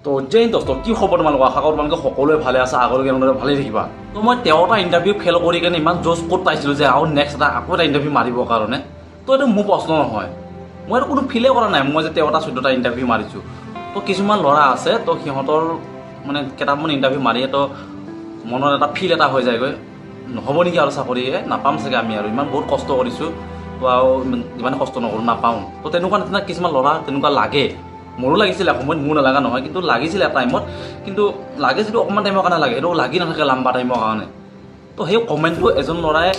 তো জেইন দোস্ত কি খবৰ তোমালোকৰ আশা কৰোঁ তোমালোকে সকলোৱে ভালে আছে আগলৈকে এনেদৰে ভালেই থাকিবা তো মই এটা ইণ্টাৰভিউ ফেল কৰি কিনে ইমান জোচ ক'ত পাইছিলোঁ যে আৰু নেক্সট আকৌ এটা ইণ্টাৰভিউ মাৰিবৰ কাৰণে তো এইটো মোৰ প্ৰশ্ন নহয় মই এইটো কোনো ফিলে কৰা নাই মই যে 13টা ইণ্টাৰভিউ মাৰিছোঁ তো কিছুমান ল'ৰা আছে তো সিহঁতৰ মানে কেইটামান ইণ্টাৰভিউ মাৰিয়ে তো মনত এটা ফিল এটা হৈ যায়গৈ নহ'ব নেকি আৰু চাকৰিয়ে নাপাম চাগে আমি আৰু ইমান বহুত কষ্ট কৰিছোঁ তো আৰু ইমান কষ্ট নকৰোঁ নাপাওঁ তো তেনেকুৱা নিচিনা কিছুমান ল'ৰা তেনেকুৱা লাগে মোৰো লাগিছিলে সময়ত মোৰ নালাগা নহয় কিন্তু লাগিছিলে টাইমত কিন্তু লাগে যিটো অকণমান টাইমৰ কাৰণে লাগে সেইটো লাগি নাথাকে লাম্বা টাইমৰ কাৰণে তো সেই কমেণ্টটো এজন ল'ৰাই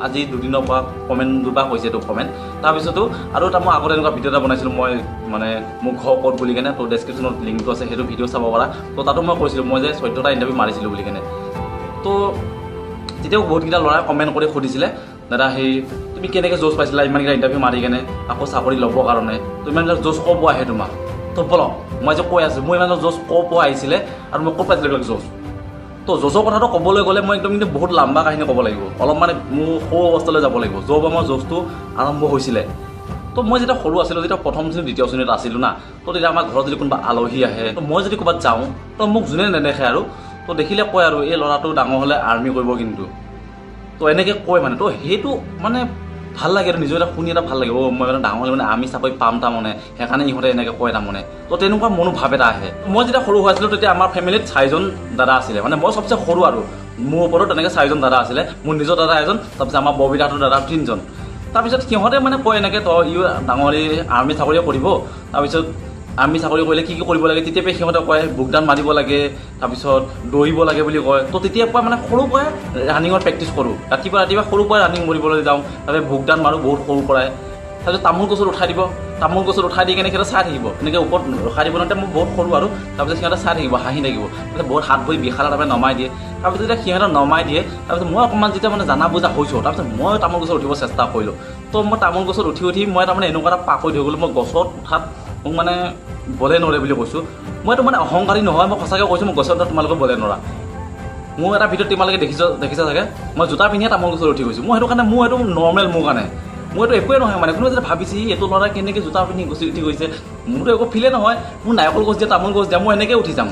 আজি দুদিনৰ পৰা কমেণ্ট দুটা কৈছে এইটো কমেণ্ট তাৰপিছতো আৰু এটা মই আগতে এনেকুৱা ভিডিঅ' এটা বনাইছিলোঁ মই মানে মোৰ ঘৰ ক'ত বুলি কেনে তো ডেছক্ৰিপশ্যনত লিংকটো আছে সেইটো ভিডিঅ' চাব পাৰা তো তাতো মই কৈছিলোঁ মই যে 14টা ইণ্টাৰভিউ মাৰিছিলোঁ বুলি কেনে তো তেতিয়াও বহুতকেইটা ল'ৰাই কমেণ্ট কৰি সুধিছিলে দাদা সেই তুমি কেনেকৈ জোচ পাইছিলা ইমানকেইটা ইণ্টাৰভিউ মাৰি কেনে আকৌ চাকৰি ল'বৰ কাৰণে তো ইমানবিলাক জোচ ক'ৰ পৰা আহে তোমাক তো বলক মই যে কৈ আছোঁ মোৰ ইমান জোচ ক'ৰ পৰা আহিছিলে আৰু মই ক'ত পাইছিলোঁ এইবিলাক জোচ তো জোচৰ কথাটো ক'বলৈ গ'লে মই একদম কিন্তু বহুত লাম্বা কাহিনী ক'ব লাগিব অলপ মানে মোৰ সৰু অৱস্থালৈ যাব লাগিব য'ৰ পৰা মোৰ জোচটো আৰম্ভ হৈছিলে তো মই যেতিয়া সৰু আছিলোঁ যেতিয়া প্ৰথম শ্ৰেণী দ্বিতীয় শ্ৰেণীত আছিলোঁ না তো তেতিয়া আমাৰ ঘৰত যদি কোনোবা আলহী আহে তো মই যদি ক'ৰবাত যাওঁ তো মোক যোনে নেদেখে আৰু তো দেখিলে কয় আৰু এই ল'ৰাটো ডাঙৰ হ'লে আৰ্মি কৰিব কিন্তু তো এনেকৈ কয় মানে তো সেইটো মানে ভাল লাগে আৰু নিজৰ এটা শুনি এটা ভাল লাগে মই মানে ডাঙৰ হ'লে মানে আমি চাকৰি পাম তাৰমানে সেইকাৰণে ইহঁতে এনেকৈ কয় তাৰমানে তো তেনেকুৱা মনোভাৱ এটা আহে মই যেতিয়া সৰু হৈ আছিলোঁ তেতিয়া আমাৰ ফেমিলিত 4জন দাদা আছিলে মানে মই চবচে সৰু আৰু মোৰ ওপৰত তেনেকৈ 4জন দাদা আছিলে মোৰ নিজৰ দাদা এজন তাৰপিছত আমাৰ ববিতাহঁতৰ দাদা 3জন তাৰপিছত সিহঁতে মানে কয় এনেকৈ তই ই ডাঙৰ হ'লে আৰ্মি চাকৰিয়ে কৰিব তাৰপিছত আৰ্মি চাকৰি কৰিলে কি কৰিব লাগে তেতিয়াপৰাই সিহঁতে কয় বুকদান মাৰিব লাগে তাৰপিছত দৌৰিব লাগে বুলি কয় তো তেতিয়াৰ পৰা মানে সৰুৰ পৰাই ৰানিঙৰ প্ৰেক্টিছ কৰোঁ ৰাতিপুৱা সৰুৰ পৰাই ৰানিং মাৰিবলৈ যাওঁ তাৰপিছত বুকদান মাৰোঁ বহুত সৰুৰ পৰাই তাৰপিছত তামোল গছত উঠাই দিব তামোল গছত উঠাই দি কেনে সিহঁতে চাই থাকিব এনেকৈ ওপৰত ৰখাই দিব নহওঁতে মই বহুত সৰু আৰু তাৰপিছত সিহঁতে চাই থাকিব হাঁহি থাকিব তাৰপিছত বহুত হাত ভৰি বিষালে তাৰপৰা নমাই দিয়ে তাৰপিছত যেতিয়া সিহঁতে নমাই দিয়ে তাৰপিছত মই অকণমান যেতিয়া মানে জানা বুজা হৈছোঁ তাৰপিছত মই তামোল গছত উঠিব চেষ্টা কৰিলোঁ তো মই তামোল গছত উঠি মই তাৰমানে এনেকুৱা এটা পাকৈত হৈ গ'লোঁ মই গছত উঠাত মোক মানে বলে নৰে বুলি কৈছোঁ মই এইটো মানে অহংকাৰী নহয় মই সঁচাকৈ কৈছোঁ মই গছত তোমালোকে বলে নৰা মোৰ এটা ভিডিঅ'ত তোমালোকে দেখিছা চাগে মই জোতা পিন্ধিয়ে তামোল গছত উঠি গৈছোঁ মই সেইটো কাৰণে মোৰ এইটো নৰ্মেল মোৰ কাৰণে মোৰ এইটো একোৱে নহয় মানে কোনোবাই যদি ভাবিছে এইটো ল'ৰা কেনেকৈ জোতা পিন্ধি উঠি গৈছে মোৰতো একো ফিলে নহয় মোৰ নাৰিকল গছ দিয়া তামোল গছ দিয়া মই এনেকৈ উঠি যাম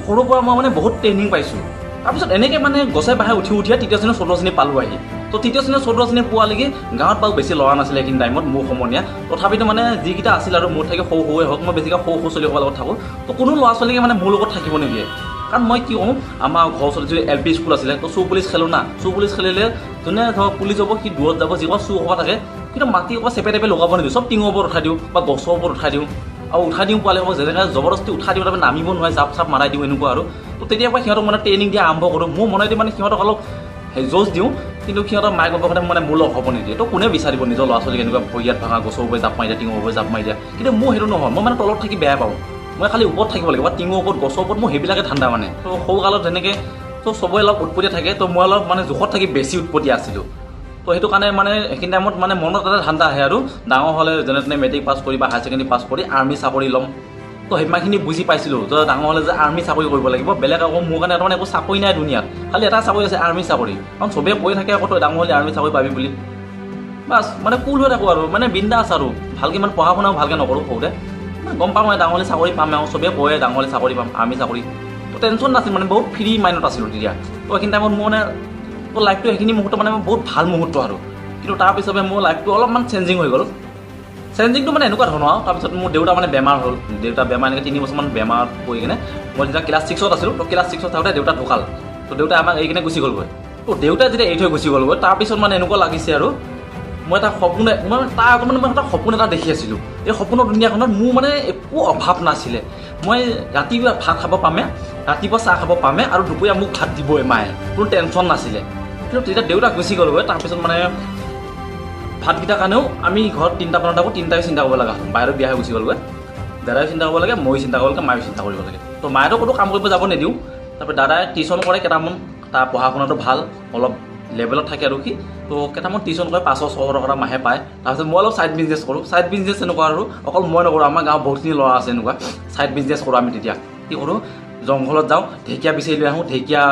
সৰুৰ পৰা মই মানে বহুত ট্ৰেইনিং পাইছোঁ তাৰপিছত এনেকৈ মানে গছে বাহে উঠিয়ে 3য় শ্ৰেণী 4ৰ্থ শ্ৰেণী পালোঁ আহি তো 3য় শ্ৰেণী 4ৰ্থ শ্ৰেণী পোৱালৈকে গাঁৱত বাৰু বেছি ল'ৰা নাছিলে এইখিনি টাইমত মোৰ সমনীয়া তথাপিতো মানে যিকেইটা আছিল আৰু মোৰ থাকে সৰুৱে হওক মই বেছিকৈ সৰু ছোৱালীসকলৰ লগত থাকোঁ তো কোনো ল'ৰা ছোৱালীকে মানে মোৰ লগত থাকিব নিদিয়ে কাৰণ মই কি কওঁ আমাৰ ঘৰৰ ওচৰত যদি LP স্কুল আছিলে তো চোৰ পুলিচ খেলোঁ না চোৰ পুলিচ খেলিলে যোনে ধৰক পুলিচ হ'ব সি দূৰত যাব যিকোনো চোৰ হোৱা থাকে কিন্তু মাটি অকণ চেপে টেপে লগাব নিদিওঁ চব টিঙৰ ওপৰত উঠাই দিওঁ বা গছৰ ওপৰত উঠাই দিওঁ আৰু উঠাই দিওঁ পোৱালি হ'ব যেনেকৈ জবৰদস্তি উঠাই দিওঁ তাৰপৰা নামিব নোৱাৰে জাপ চাপ মাৰাই দিওঁ এনেকুৱা আৰু তো তেতিয়াৰ পৰা সিহঁতক মানে ট্ৰেইনিং দিয়া আৰম্ভ কৰোঁ মোৰ মনেদি মানে সিহঁতক অলপ জোচ দিওঁ কিন্তু সিহঁতৰ মাক বাপেকহঁতে মানে মোৰ লগ হ'ব নিদিয়ে তো কোনে বিচাৰিব নিজৰ ল'ৰা ছোৱালীক এনেকুৱা ভৰিয়াত ভাঙা গছৰ ওপৰত জাপ মাৰি দিয়া টিঙৰ ওপৰত জাপ মাৰি দিয়া কিন্তু মোৰ সেইটো নহয় মই মানে তলত থাকি বেয়া পাওঁ মই খালি ওপৰত থাকিব লাগিব বা টিঙৰ ওপৰত গছৰ ওপৰত মোৰ সেইবিলাকে ঠাণ্ডা মানে তো সৰুকালত যেনেকৈ তো চবৰে অলপ উৎপতীয়া থাকে তো মই অলপ মানে জোখত থাকি বেছি উৎপতীয়া আছিলোঁ তো সেইটো কাৰণে মানে সেইখিনি টাইমত মানে মনত এটা ধান্দা আহে আৰু ডাঙৰ হ'লে যেনে তেনে মেট্ৰিক পাছ কৰি বা হায়াৰ ছেকেণ্ডেৰী পাছ কৰি আৰ্মি চাকৰি ল'ম তো সিমানখিনি বুজি পাইছিলোঁ যে ডাঙৰ হ'লে যে আৰ্মি চাকৰি কৰিব লাগিব বেলেগ আকৌ মোৰ কাৰণে তাৰমানে একো চাকৰি নাই দুনিয়াত খালি এটা চাকৰি আছে আৰ্মি চাকৰি কাৰণ চবেই কৈ থাকে আকৌ তই ডাঙৰ হ'লে আৰ্মি চাকৰি পাবি বুলি বাছ মানে কুল হৈ থাকোঁ আৰু মানে বিন্দাছ আৰু ভালকৈ ইমান পঢ়া শুনাও ভালকৈ নকৰোঁ সৰুতে গম পাওঁ মই ডাঙৰ হ'লে চাকৰি পাম আৰু চবেই কয় ডাঙৰ হ'লে চাকৰি পাম আৰ্মি চাকৰি তো টেনশ্যন নাছিল মানে বহুত ফ্ৰী মাইণ্ডত আছিলোঁ তেতিয়া তো সেইখিনি টাইমত মোৰ মানে তো লাইফটো সেইখিনি মুহূৰ্ত মানে বহুত ভাল মুহূৰ্ত আৰু কিন্তু তাৰপিছতে মোৰ লাইফটো অলপমান চেঞ্জিং হৈ গ'ল চেঞ্জিংটো মানে এনেকুৱা ধৰণৰ আৰু তাৰপিছত মোৰ দেউতা মানে বেমাৰ হ'ল দেউতা বেমাৰ এনেকৈ 3 বছৰমান বেমাৰ পৰি কিনে মই যেতিয়া ক্লাছ 6ত আছিলোঁ তো ক্লাছ 6ত থাকোঁতে দেউতা ঢুকাল তো দেউতাই আমাক এৰি কিনে গুচি গ'লগৈ তো দেউতাই যেতিয়া এৰি থৈ গুচি গ'লগৈ তাৰপিছত মানে এনেকুৱা লাগিছে আৰু মই এটা সপোন মই তাৰ আগত মই এটা সপোন এটা দেখি আছিলোঁ এই সপোনৰ দুনীয়াখনত মোৰ মানে একো অভাৱ নাছিলে মই ৰাতিপুৱা ভাত খাব পামে ৰাতিপুৱা চাহ খাব পামে আৰু দুপৰীয়া মোক ভাত দিবই মায়ে কোনো টেনশ্যন নাছিলে কিন্তু তেতিয়া দেউতা গুচি গ'লগৈ তাৰপিছত মানে ভাতকেইটাৰ কাৰণেও আমি ঘৰত 3টা মানুহ থাকোঁ 3টাই চিন্তা কৰিব লগা হ'ল বাহিৰত বিয়া হৈ গুচি গ'লগৈ দাদাই চিন্তা কৰিব লাগে মই চিন্তা কৰিব লাগে মায়েও চিন্তা কৰিব লাগে তো মায়েতো ক'তো কাম কৰিব যাব নিদিওঁ তাৰপৰা দাদাই টিউশ্যন কৰে কেইটামান তাৰ পঢ়া শুনাটো ভাল অলপ লেভেলত থাকে আৰু কি তো কেইটামান টিউশ্যন কৰে 500-600 টকা মাহে পায় তাৰপিছত মই অলপ ছাইড বিজনেছ কৰোঁ ছাইড বিজনেছ এনেকুৱা আৰু অকল মই নকৰোঁ আমাৰ গাঁৱত বহুতখিনি ল'ৰা আছে এনেকুৱা ছাইড বিজনেছ কৰোঁ আমি তেতিয়া কি কৰোঁ জংঘলত যাওঁ ঢেকীয়া বিচাৰি লৈ আহোঁ ঢেকীয়া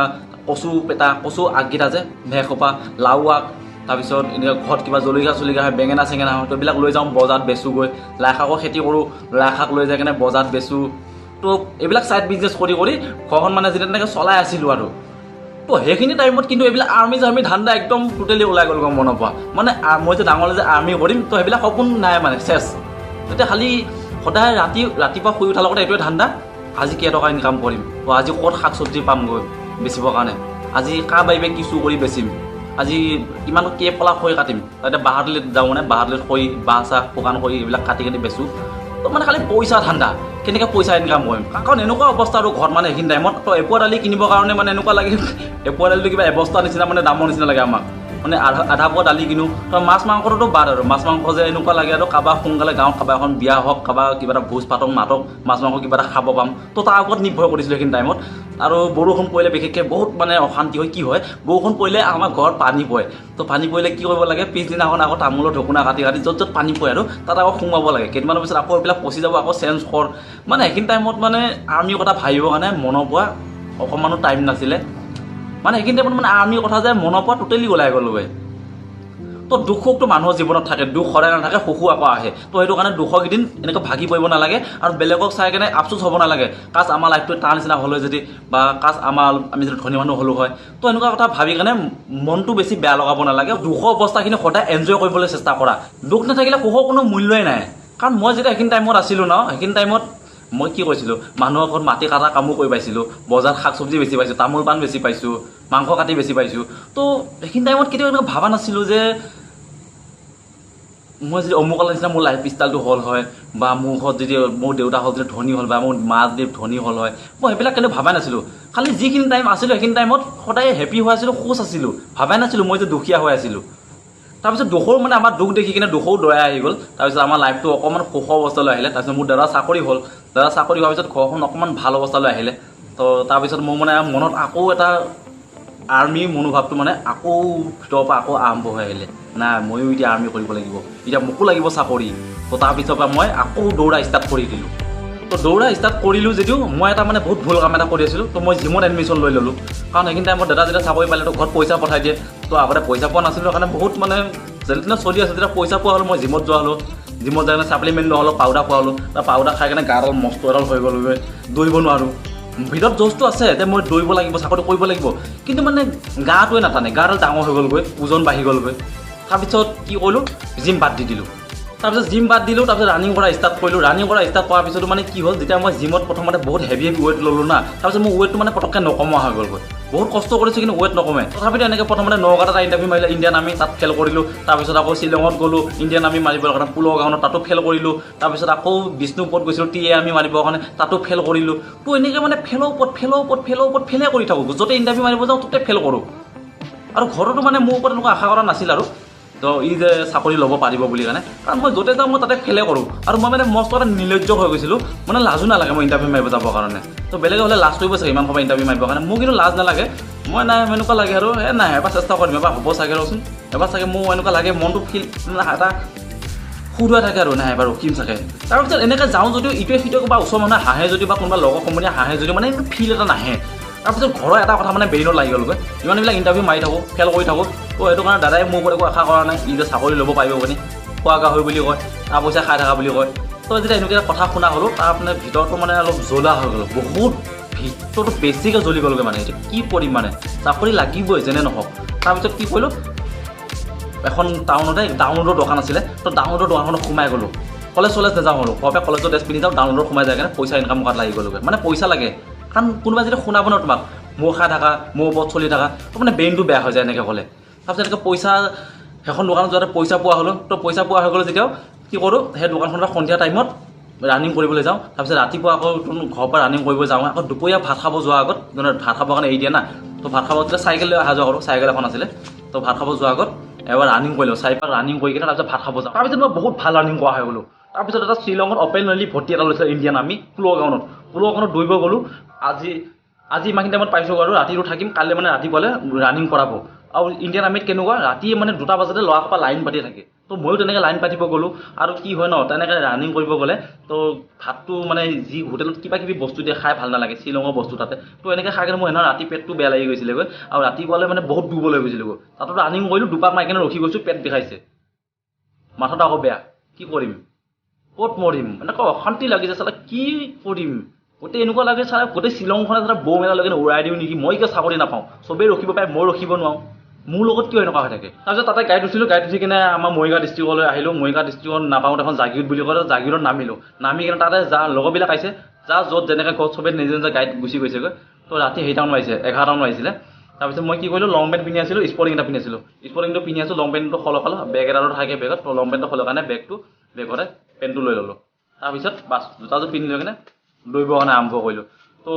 কচু আগকেইটা যে ভেষোপা লাও আগ তাৰপিছত এনেকৈ ঘৰত কিবা জলকীয়া হয় বেঙেনা চেঙেনা হয় তো এইবিলাক লৈ যাওঁ বজাৰত বেচোঁগৈ লাই শাকৰ খেতি কৰোঁ লাই শাক লৈ যাই কিনে বজাৰত বেচোঁ তো এইবিলাক ছাইড বিজনেছ কৰি ঘৰখন মানে যেতিয়া তেনেকৈ চলাই আছিলোঁ আৰু তো সেইখিনি টাইমত কিন্তু এইবিলাক আৰ্মি ধান্দা একদম টোটেলি ওলাই গ'ল মনৰ পৰা মানে মই যে ডাঙৰলৈ যে আৰ্মি কৰিম তো সেইবিলাক সপোন নাই মানে চেছ তেতিয়া খালি সদায় ৰাতিপুৱা শুই উঠাৰ লগতে এইটোৱে ধান্দা আজি কেইটকা ইনকাম কৰিম তো আজি ক'ত শাক চব্জি পামগৈ বেচিবৰ কাৰণে আজি কাৰ বাৰীবে কি চুৰ কৰি বেচিম আজি কিমান পলা খৰি কাটিম তাতে বাহাদুলিত যাওঁ মানে বাহাদুলিত খৰি বাঁহ চাহ শুকান খৰি এইবিলাক কাটি বেচোঁ তো মানে খালি পইচা ধান্দা কেনেকৈ পইচা ইনকাম কৰিম কাৰণ এনেকুৱা অৱস্থা আৰু ঘৰত মানে সেইখিনি টাইমত তো এপোৱা দালি কিনিবৰ কাৰণে মানে এনেকুৱা লাগে এপোৱা দালিটো কিবা এবস্তা নিচিনা মানে দামৰ নিচিনা লাগে আমাক মানে আধা পোৱা দালি কিনো তো মাছ মাংসটোতো বাদ আৰু মাছ মাংস যে এনেকুৱা লাগে আৰু কাৰোবাৰ সোনকালে গাঁৱত কাৰোবাৰ এখন বিয়া হওক কাৰোবাৰ কিবা এটা ভোজ পাতক মাতক মাছ মাংস কিবা এটা খাব পাম তো তাৰ ওপৰত নিৰ্ভৰ কৰিছিলোঁ সেইখিনি টাইমত আৰু বৰষুণ পৰিলে বিশেষকৈ বহুত মানে অশান্তি হয় কি হয় বৰষুণ পৰিলে আমাৰ ঘৰত পানী পৰে তো পানী পৰিলে কি কৰিব লাগে পিছদিনাখন আকৌ তামোলৰ ঢকুনা কাটি য'ত পানী পৰে আৰু তাত আকৌ সোমাব লাগে কেইদিনমানৰ পিছত আকৌ এইবিলাক পচি যাব আকৌ চেঞ্জ কৰ মানে সেইখিনি টাইমত মানে আৰ্মিৰ কথা ভাবিবৰ কাৰণে মনৰ পৰা অকণমানো টাইম নাছিলে মানে সেইখিনি টাইমত মানে আৰ্মিৰ কথা যে মনৰ পৰা টোটেলি ওলাই গ'লোগৈ তো দুখ সুখটো মানুহৰ জীৱনত থাকে দুখ সদায় নাথাকে সুখো আকৌ আহে তো সেইটো কাৰণে দুখকেইদিন এনেকৈ ভাগি পৰিব নালাগে আৰু বেলেগক চাই কেনে আফচোচ হ'ব নালাগে কাজ আমাৰ লাইফটো তাৰ নিচিনা হ'ল যদি বা কাজ আমি যদি ধনী মানুহ হ'লো হয় তো এনেকুৱা কথা ভাবি কেনে মনটো বেছি বেয়া লগাব নালাগে দুখৰ অৱস্থাখিনি সদায় এনজয় কৰিবলৈ চেষ্টা কৰা দুখ নাথাকিলে সুখৰ কোনো মূল্যই নাই কাৰণ মই যেতিয়া সেইখিনি টাইমত আছিলোঁ ন সেইখিনি টাইমত মই কি কৈছিলোঁ মানুহৰ ঘৰত মাটি কাটা কামো কৰি পাইছিলোঁ বজাৰত শাক চব্জি বেছি পাইছোঁ তামোল পাণ বেছি পাইছোঁ মাংস কাটি বেছি পাইছোঁ তো সেইখিনি টাইমত কেতিয়াও এনেকুৱা ভবা নাছিলোঁ যে মই যদি অমুকৰ নিচিনা মোৰ লাইফ ষ্টাইলটো হ'ল হয় বা মোৰ ঘৰত যদি মোৰ দেউতা হ'ল যদি ধনী হ'ল বা মোৰ মা যদি ধনী হ'ল হয় মই সেইবিলাক কেনেও ভবাই নাছিলোঁ খালি যিখিনি টাইম আছিলোঁ সেইখিনি টাইমত সদায় হেপী হৈ আছিলোঁ খুচ আছিলোঁ ভবাই নাছিলোঁ মই যে দুখীয়া হৈ আছিলোঁ তাৰপিছত দুখৰো মানে আমাৰ দুখ দেখি কিনে দুখৰো দয়া আহি গ'ল তাৰপিছত আমাৰ লাইফটো অকণমান সুখৰ অৱস্থালৈ আহিলে তাৰপিছত মোৰ দাদা চাকৰি হ'ল দাদা চাকৰি হোৱাৰ পিছত ঘৰখন অকণমান ভাল অৱস্থালৈ আহিলে তো তাৰপিছত মোৰ মানে মনত আকৌ এটা আৰ্মিৰ মনোভাৱটো মানে আকৌ ভিতৰৰ পৰা আকৌ আৰম্ভ হৈ আহিলে নাই ময়ো এতিয়া আৰ্মি কৰিব লাগিব এতিয়া মোকো লাগিব চাকৰি তো তাৰপিছৰ পৰা মই আকৌ দৌৰা ষ্টাৰ্ট কৰি দিলোঁ তো দৌৰা ষ্টাৰ্ট কৰিলোঁ যদিও মই এটা মানে বহুত ভুল কাম এটা কৰি আছিলোঁ তো মই জিমত এডমিশ্যন লৈ ল'লোঁ কাৰণ সেইখিনি টাইমত দাদা যেতিয়া চাকৰি পালে তো ঘৰত পইচা পঠাই দিয়ে তো আগতে পইচা পোৱা নাছিলোঁ কাৰণে বহুত মানে যেনে তেনে চলি আছে যেতিয়া পইচা পোৱা হ'লোঁ মই জিমত যোৱা হ'লোঁ জিমত যাই কিনে ছাপ্লিমেণ্ট লোৱা হ'লোঁ পাউডাৰ খোৱা হ'লোঁ তাৰ পাউডাৰ খাই কিনে গাডাল মস্ত এডাল হৈ গ'লগৈ দৌৰিব নোৱাৰোঁ ভিতৰত জোচটো আছে যে মই দৌৰিব লাগিব চাকৰি কৰিব লাগিব কিন্তু মানে গাটোৱে নাটানে গাডাল ডাঙৰ হৈ গ'লগৈ ওজন বাঢ়ি গ'লগৈ তাৰপিছত কি কৰিলোঁ জিম বাদ দি দিলোঁ তাৰপিছত জিম বাদ দিলোঁ তাৰপিছত ৰানিং কৰা ষ্টাৰ্ট কৰিলোঁ ৰানিং কৰা ষ্টাৰ্ট কৰাৰ পিছতো মানে কি হ'ল যেতিয়া মই জিমত প্ৰথমতে বহুত হেভি ৱেইট ল'লোঁ না তাৰপিছত মোৰ ৱেইটটো মানে পটককৈ নকমোৱা হৈ গ'লগৈ বহুত কষ্ট কৰিছোঁ কিন্তু ৱেইট নকমে তথাপিতো এনেকৈ প্ৰথমতে নগাঁৱত এটা ইণ্টাৰভিউ মাৰিলে ইণ্ডিয়ান আৰ্মি তাত ফেল কৰিলোঁ তাৰপিছত আকৌ শ্বিলঙত গ'লোঁ ইণ্ডিয়ান আৰ্মি মাৰিবৰ কাৰণে পুলৰ গাঁৱত তাতো ফেল কৰিলোঁ তাৰপিছত আকৌ বিষ্ণুপুৰত গৈছিলোঁ টি এ আৰ্মি মাৰিবৰ কাৰণে তাতো ফেল কৰিলোঁ তো এনেকৈ মানে ফেলৰ ওপৰত ফেলে কৰি থাকোঁ য'তে ইণ্টাৰভিউ মাৰিব যাওঁ ত'তে ফেল কৰোঁ আৰু ঘৰতো মানে মোৰ ওপৰত এনেকুৱা আশা কৰা নাছিল আৰু তো ই যে চাকৰি ল'ব পাৰিব বুলি কাৰণে কাৰণ মই য'তে যাওঁ মই তাতে ফেলে কৰোঁ আৰু মই মানে মস্ত এটা নিৰ্লজ্জ হৈ গৈছিলোঁ মানে লাজো নালাগে মই ইণ্টাৰভিউ মাৰিব যাবৰ কাৰণে তো বেলেগে হ'লে লাজ কৰিব চাগে ইমান সময় ইণ্টাৰভিউ মাৰিবৰ কাৰণে মোৰ কিন্তু লাজ নালাগে মই নাই এনেকুৱা লাগে আৰু নাই এবাৰ চেষ্টা কৰিম এবাৰ হ'ব চাগে ৰচোন এবাৰ চাগে মোৰ এনেকুৱা লাগে মনটো ফিল এটা সুধুৱাই থাকে আৰু নাই এবাৰ ৰখিম চাগে তাৰপিছত এনেকৈ যাওঁ যদিও ইটোৱে সিটোৱে বা ওচৰ মানুহে হাঁহে যদিও বা কোনোবা লগৰ সমনীয়া হাঁহে যদিও মানে ফিল এটা নাহে তাৰপিছত ঘৰৰ এটা কথা মানে ব্ৰেইনত লাগি গ'লগৈ ইমানবিলাক ইণ্টাৰভিউ মাৰি থাকোঁ ফেল কৰি থাকোঁ তো সেইটো কাৰণে দাদাই মোৰ ওপৰত একো আশা কৰা নাই ই যে চাকৰি ল'ব পাৰিব বুলি খোৱা গাহৰি বুলি কয় তাৰ পইচা খাই থকা বুলি কয় তো যেতিয়া এনেকৈ কথা শুনা হ'লোঁ তাৰ মানে ভিতৰটো মানে অলপ জ্বলা হৈ গ'ল বহুত ভিতৰটো বেছিকৈ জ্বলি গ'লগৈ মানে এতিয়া কি কৰিম মানে চাকৰি লাগিবই যেনে নহওক তাৰপিছত কি কৰিলোঁ এখন টাউনতে ডাউনলোডৰ দোকান আছিলে তো ডাউনলোডৰ দোকানখনত সোমাই গ'লোঁ কলেজ নাযাওঁ হ'লোঁ ঘৰৰ পৰা কলেজৰ ড্ৰেছ পিন্ধি যাওঁ ডাউনলোডত সোমাই যায় কাৰণে পইচা ইনকাম কৰাত লাগি গ'লগৈ মানে পইচা লাগে কাৰণ কোনোবাই যদি শুনাব ন তোমাক মোৰ খাই থাকা মোৰ ওপৰত চলি থাকা তো মানে ব্ৰেইনটো বেয়া হৈ যায় এনেকৈ ক'লে তাৰপিছত এনেকৈ পইচা সেইখন দোকানত যোৱাতে পইচা পোৱা হ'লোঁ তো পইচা পোৱা হৈ গ'লে যেতিয়াও কি কৰোঁ সেই দোকানখনৰ সন্ধিয়া টাইমত ৰানিং কৰিবলৈ যাওঁ তাৰপিছত ৰাতিপুৱা আকৌ ঘৰৰ পৰা ৰানিং কৰিব যাওঁ আকৌ দুপৰীয়া ভাত খাব যোৱাৰ আগত ভাত খাবৰ কাৰণে এৰি দিয়ে না তো ভাত খাব তেতিয়া চাইকেল লৈ অহা যোৱা কৰোঁ চাইকেল এখন আছিলে তো ভাত খাব যোৱাৰ আগত এবাৰ ৰানিং কৰিলোঁ 4 পাক ৰানিং কৰি কিনে তাৰপিছত ভাত খাব যাওঁ তাৰপিছত মই বহুত ভাল ৰানিং কৰা হৈ গ'লোঁ তাৰপিছত এটা শ্বিলঙত অপেনলি ভৰ্তি এটা লৈছিলে ইণ্ডিয়ান আৰ্মি পুলৰ গাঁৱত দৌৰিব গ'লোঁ আজি ইমানখিনি টাইমত পাইছোঁ আৰু ৰাতিটো থাকিম কাইলৈ মানে ৰাতিপুৱালে ৰানিং কৰাব আৰু ইণ্ডিয়ান আৰ্মিত কেনেকুৱা ৰাতি মানে 2টা বজাতে ল'ৰাসোপা লাইন পাতি থাকে তো ময়ো তেনেকৈ লাইন পাতিব গ'লোঁ আৰু কি হয় ন তেনেকৈ ৰানিং কৰিব গ'লে তো ভাতটো মানে যি হোটেলত কিবা কিবি বস্তু দিয়ে খাই ভাল নালাগে শ্বিলঙৰ বস্তু তাতে তো এনেকৈ খাই কিনে মোৰ সেইদিনা ৰাতি পেটটো বেয়া লাগি গৈছিলেগৈ আৰু ৰাতিপুৱালৈ মানে বহুত দুৰ্বল হৈ গৈছিলেগৈ তাতো ৰানিং কৰিলোঁ 2 পাক মাৰি কিনে ৰখি গৈছোঁ পেট বিষাইছে মাথাটো আকৌ বেয়া কি কৰিম ক'ত মৰিম এনেকৈ অশান্তি লাগিছে চালা কি কৰিম গোটেই এনেকুৱা লাগে চাৰ গোটেই শ্বিলংখনে চাৰ বৌ মেলালৈকে উৰাই দিওঁ নেকি, মই কিয় চাকৰি নাপাওঁ, চবেই ৰখিব পাৰে মই ৰখিব নোৱাৰোঁ, মোৰ লগত কিয় এনেকুৱা হৈ থাকে। তাৰপিছত তাতে গাড়ীত উঠিলোঁ, গাড়ীত উঠি কিনে আমাৰ মৰিগাঁও ডিষ্ট্ৰিক্টলৈ আহিলোঁ। মৰিগাঁও ডিষ্ট্ৰিক্টত নাপাওঁ, এখন জাগিৰোড বুলি কয়, জাগিৰোডত নামিলোঁ। নামি কিনে তাতে যা লগৰবিলাক আহিছে, যা য'ত যেনেকৈ ঘৰত চবেই নিজে নিজে গাড়ীত গুচি গৈছেগৈ। তো ৰাতি সেইটামান বাজিছে, 11টামান বাজিছিলে। তাৰপিছত মই কি কৰিলোঁ, লং পেণ্ট পিন্ধি আছিলোঁ, স্পৰ্টিং এটা পিন্ধি আছিলোঁ। স্পৰ্টিংটো পিন্ধি আছোঁ, লং পেণ্টটো সলকালোঁ, বেগ এটাতো থাকে বেগত, তো লং পেণ্টটো সলকাৰ কাৰণে বেগটো বেগতে পেণ্টটো লৈ ল'লোঁ। তাৰপিছত বাছ জোতাযোৰ পিন্ধি লৈ কিনে দৌৰিবৰ কাৰণে আৰম্ভ কৰিলোঁ। তো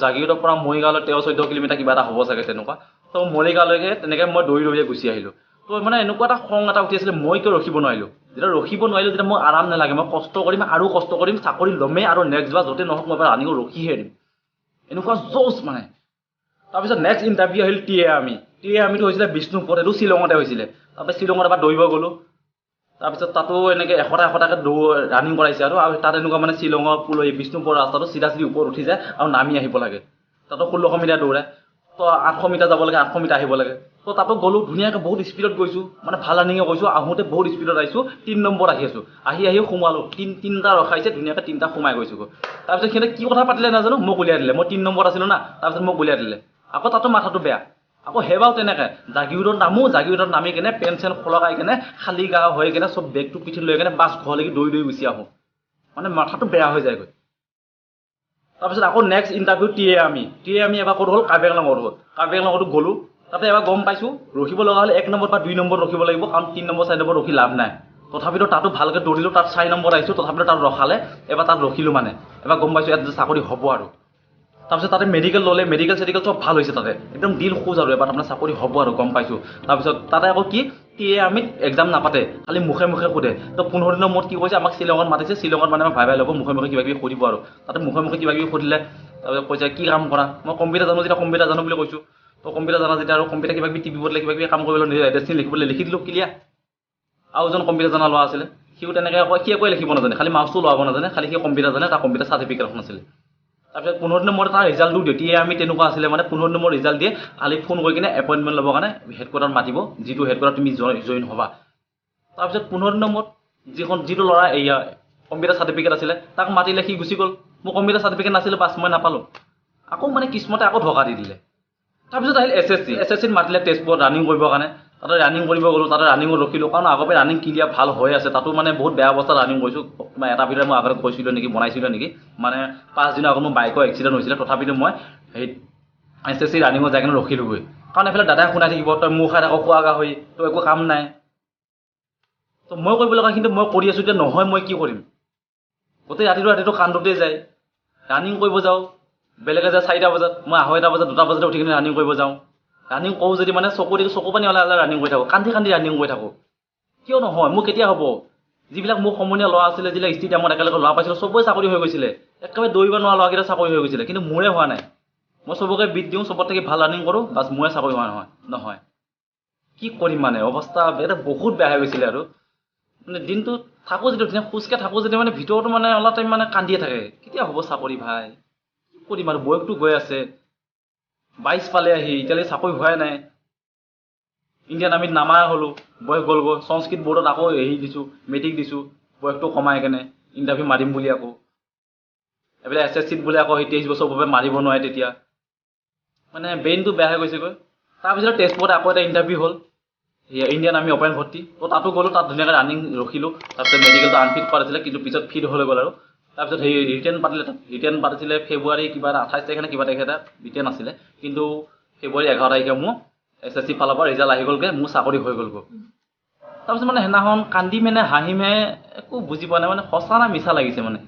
জাগিৰোডৰ পৰা মৰিগাঁৱলৈ 13-14 কিলোমিটাৰ কিবা এটা হ'ব চাগে তেনেকুৱা। তো মৰিগাঁৱলৈকে তেনেকৈ মই দৌৰি দৌৰিয়ে গুচি আহিলোঁ। তো মানে এনেকুৱা এটা খং এটা উঠি আছিলে, মই কিয় ৰখিব নোৱাৰিলোঁ। যেতিয়া ৰখিব নোৱাৰিলোঁ, যেতিয়া মই আৰাম নালাগে, মই কষ্ট কৰিম আৰু কষ্ট কৰিম, চাকৰি ল'মেই আৰু নেক্সট বাৰ য'তে নহওক মই ৰানিঙত ৰখিহে দিম, এনেকুৱা জোচ মানে। তাৰপিছত নেক্সট ইণ্টাৰভিউ আহিল টি এ আৰ্মিটো হৈছিলে বিষ্ণুপুৰত, এইটো শ্বিলঙতে হৈছিলে। তাৰপৰা শ্বিলঙত এবাৰ দৌৰিব গ'লোঁ। তাৰপিছত তাতো এনেকৈ এশটাকৈ ৰানিং কৰাইছে আৰু তাত এনেকুৱা মানে শ্বিলঙৰ বিষ্ণুপুৰৰ ৰাস্তাটো চিধা চিধি ওপৰত উঠি যায় আৰু নামি আহিব লাগে। তাতো 1600 মিটাৰ দৌৰাই, তো 800 মিটাৰ যাব লাগে, 800 মিটাৰ আহিব লাগে। তো তাতো গ'লোঁ, ধুনীয়াকৈ বহুত স্পীডত গৈছোঁ, মানে ভাল ৰানিঙে গৈছোঁ। আহোঁতে বহুত স্পীডত আহিছোঁ, 3 নম্বৰত আহি আছোঁ। আহি সোমালোঁ, তিনিটা ৰখাইছে, ধুনীয়াকৈ 3টা সোমাই গৈছোঁ। তাৰপিছত সিহঁতে কি কথা পাতিলে নাজানো, মোক উলিয়াই দিলে। মই 3 নম্বৰত আছিলোঁ না, তাৰপিছত মোক উলিয়াই দিলে। আকৌ তাতো মাথাটো বেয়া, আকৌ সেইবাৰো তেনেকৈ জাগিৰোডত নামি কিনে পেণ্ট চেণ্ট সলকাই কিনে খালী গা হৈ কিনে চব বেগটো পিঠিত লৈ কিনে বাছ ঘৰলৈকে দৌৰি দৌৰি গুচি আহোঁ, মানে মাথাটো বেয়া হৈ যায়গৈ। তাৰপিছত আকৌ নেক্সট ইণ্টাৰভিউ টি এ আৰ্মি এবাৰ ক'ত হ'ল, কাৰ্বি-আংলঙতো গ'লোঁ। তাতে এবাৰ গম পাইছোঁ ৰখিব লগা হ'লে 1 নম্বৰ বা 2 নম্বৰত ৰখিব লাগিব, কাৰণ 3 নম্বৰ 4 নম্বৰত ৰখি লাভ নাই। তথাপিতো তাতো ভালকৈ দৌৰিলোঁ, তাত 4 নম্বৰত আহিছোঁ, তথাপিতো তাত ৰখালে। এবাৰ তাত ৰখিলোঁ, মানে এবাৰ গম পাইছোঁ ইয়াত চাকৰি হ'ব আৰু। তাৰপিছত তাতে মেডিকেল ল'লে, মেডিকেল চব ভাল হৈছে তাতে, একদম দিল খোজ আৰু এবাৰ আপোনাৰ চাকৰি হ'ব আৰু গম পাইছোঁ। তাৰপিছত তাতে আকৌ কি টি এ আৰ্মিত এক্সাম নাপাতে, খালি মুখে মুখে সোধে। তো 15 দিনৰ মূৰত কি কৈছে, আমাক শ্বিলঙত মাতিছে, শ্বিলঙত মানে আমাক ভাই ল'ব, মুখে মুখে কিবা কিবি সুধিব আৰু। তাতে মুখে মুখে কিবা কিবি সুধিলে, তাৰপিছত কৈছে কি কাম কৰা, মই কম্পিউটাৰ জানো, যেতিয়া কম্পিউটাৰ জানো বুলি কৈছোঁ। তো কম্পিউটাৰ জানা যেতিয়া আৰু কম্পিউটাৰ কিবা কিবি টিপিবলৈ কিবা কিবি কাম কৰিবলৈ নিজৰ এড্ৰেছ লিখিবলৈ লিখি দিলোঁ, ক্লিয়াৰ। আৰু এজন কম্পিউটাৰ জনা ল'ৰা আছিলে, সিও তেনেকৈ সি একোৱে লিখিব নাজানে, খালি মাউচটো ল'ব নাজানে, খালি সি কম্পিউটাৰ জানে, তাৰ কম্পিউটাৰ চাৰ্টিফিকেটখন আছিলে। তাৰপিছত 15 দিনৰ মূৰত তাৰ ৰিজাল্টটো দিয়ে, টি এ আৰ্মি তেনেকুৱা আছিলে, মানে 15 দিনৰ মূৰত ৰিজাল্ট দিয়ে, খালি ফোন কৰি কিনে এপইণ্টমেণ্ট ল'বৰ কাৰণে হেডকোৱাৰ্টাৰত মাতিব, যিটো হেডকোৱাৰ্টাৰত তুমি জইন হ'বা। তাৰপিছত 15 দিনৰ মূৰত যিটো ল'ৰা এয়া কম্পিউটাৰ চাৰ্টিফিকেট আছিলে, তাক মাতিলে, সি গুচি গ'ল। মোৰ কম্পিউটাৰ চাৰ্টিফিকেট নাছিলে, বাছ মই নাপালোঁ। আকৌ মানে কিসমতে আকৌ ধকা দি দিলে। তাৰপিছত আহিল এছ এছ চিত মাতিলে তেজপুৰত ৰানিং কৰিবৰ কাৰণে। তাতে ৰানিং কৰিব গ'লোঁ, তাতে ৰানিঙত ৰখিলোঁ, কাৰণ আগৰ পৰা ৰানিং ক্লিয়াৰ ভাল হৈ আছে। তাতো মানে বহুত বেয়া অৱস্থাত ৰানিং কৰিছোঁ, এটা ভিডিঅ' মই আগতে কৈছিলোঁ নেকি, বনাইছিলোঁ নেকি, মানে 5 দিনৰ আগত মোৰ বাইকৰ এক্সিডেণ্ট হৈছিলে, তথাপিতো মই সেই এছ এছ চি ৰানিঙত যাই কিনে ৰখিলোঁগৈ। কাৰণ এইফালে দাদাই শুনাই থাকিব, তই মোৰ খাই আকৌ খোৱাগা হৈ, তই একো কাম নাই। তো মই কৰিব লগা, কিন্তু মই কৰি আছোঁ, এতিয়া নহয় মই কি কৰিম। গোটেই ৰাতিটো কান্দোতেই যায়। ৰানিং কৰিব যাওঁ, বেলেগে যায় 4টা বজাত, মই 2:30 বজাত 2টা বজাতে উঠি কিনে ৰানিং কৰিব যাওঁ। ৰানিং কৰোঁ যদি মানে চকু পানী ওলাই ৰানিং কৰি থাকোঁ, কান্দি ৰানিং কৰি থাকোঁ। কিয় নহয়, মোৰ কেতিয়া হ'ব? যিবিলাক মোৰ সমনীয়া ল'ৰা আছিলে, যিবিলাক ষ্টেডিয়ামত একেলগে ল'ৰা পাইছিলোঁ, চবৰে চাকৰি হৈ গৈছিলে। একেবাৰে দৌৰিব নোৱাৰা ল'ৰাকেইটা চাকৰি হৈ গৈছিলে, কিন্তু মোৰে হোৱা নাই। মই চবকে বিট দিওঁ, চবত থাকি ভাল ৰানিং কৰোঁ, বাছ মোৰে চাকৰি হোৱা নহয়। কি কৰিম মানে, অৱস্থা এটা বহুত বেয়া হৈ গৈছিলে আৰু। মানে দিনটো থাকোঁ যেতিয়া ধুনীয়া খোজকৈ থাকোঁ যেতিয়া মানে ভিতৰতো মানে অলপ টাইম মানে কান্দিয়ে থাকে, কেতিয়া হ'ব চাকৰি ভাই, কি কৰিম আৰু, বয়সটো গৈ আছে, 22 পালে আহি, এতিয়ালৈকে চাকৰি হোৱাই নাই। ইণ্ডিয়ান আৰ্মিত নামা হ'লোঁ, বয়স গ'লগৈ, সংস্কৃত বৰ্ডত আকৌ দিছোঁ, মেট্ৰিক দিছোঁ, বয়সটো কমাই কেনে ইণ্টাৰভিউ মাৰিম বুলি আকৌ। এইফালে এছ এছ চিত বোলে আকৌ 23 বছৰ বাবে মাৰিব নোৱাৰে তেতিয়া, মানে ব্ৰেইনটো বেয়া হৈ গৈছেগৈ। তাৰপিছত তেজপুৰত আকৌ এটা ইণ্টাৰভিউ হ'ল, ইণ্ডিয়ান আৰ্মি অপেন ভৰ্তি। তো তাতো গ'লোঁ, তাত ধুনীয়াকৈ ৰানিং ৰখিলোঁ। তাৰপিছত মেডিকেলটো আনফিট কৰা আছিলে, কিন্তু পিছত ফিট হৈ গ'ল আৰু। তাৰপিছত ৰিটেন পাতিছিলে ফেব্ৰুৱাৰী কিবা এটা 28 তাৰিখে নে কিবা তাৰিখে এটা ৰিটেন আছিলে, কিন্তু ফেব্ৰুৱাৰী 11 তাৰিখে মোৰ এছ এছ চি ফালৰ পৰা ৰিজাল্ট আহি গ'লগৈ, মোৰ চাকৰি হৈ গ'লগৈ। তাৰপিছত মানে সেইদিনাখন কান্দি হাঁহি একো বুজি পোৱা নাই, মানে সঁচা নে মিছা লাগিছে, মানে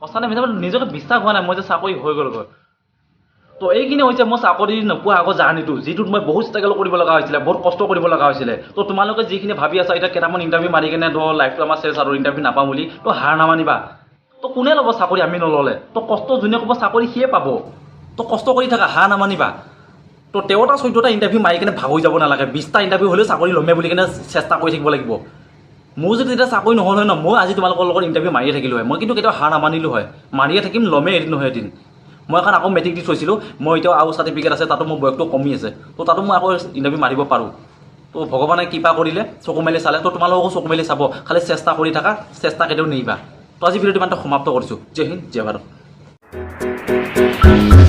সঁচা নে মিছা মানে নিজকে বিশ্বাস হোৱা নাই মই যে চাকৰি হৈ গ'লগৈ। তো এইখিনি হৈছে মই চাকৰি নোপোৱা আগৰ জাৰ্ণিটো, যিটোত মই বহুত ষ্ট্ৰাগল কৰিব লগা হৈছিলে, বহুত কষ্ট কৰিব লগা হৈছিলে। তো তোমালোকে যিখিনি ভাবি আছা এতিয়া কেইটামান ইণ্টাৰভিউ মাৰি কিনে ধৰ লাইফটো আমাৰ চেছ আৰু ইণ্টাৰভিউ নাপাওঁ বুলি, তো হাৰ নামানিবা। তো কোনে ল'ব চাকৰি আমি নল'লে? তো কষ্ট যোনে ক'ব চাকৰি সিয়ে পাব। তো কষ্ট কৰি থাকা, হাৰ নামানিবা। তো 13টা 14টা ইণ্টাৰভিউ মাৰি কিনে ভাগৰি যাব নালাগে, 20টা ইণ্টাৰভিউ হ'লেও চাকৰি ল'মে বুলি কিনে চেষ্টা কৰি থাকিব লাগিব। মোৰ যদি এতিয়া চাকৰি নহ'ল হয় ন, মই আজি তোমালোকৰ লগত ইণ্টাৰভিউ মাৰিয়ে থাকিলোঁ হয়, মই কিন্তু কেতিয়াও হাৰ নামানিলোঁ হয়, মাৰিয়ে থাকিম, ল'মেই এদিন নহয় এদিন। মই কাৰণ আকৌ মেট্ৰিক দি থৈছিলোঁ, মই এতিয়াও আৰু চাৰ্টিফিকেট আছে, তাতো মোৰ বয়সটো কমি আছে, তো তাতো মই আকৌ ইণ্টাৰভিউ মাৰিব পাৰোঁ। তো ভগৱানে কৃপা কৰিলে, চকু মেলি চালে, তো তোমালোককো চকু মেলি চাব, খালি চেষ্টা কৰি থাকা, চেষ্টা কেতিয়াও নেৰিবা। তো আজি ভিডিঅ'টো ইমানটা সমাপ্ত কৰিছোঁ। জয় হিন্দ, জয় ভাৰত। Thank you.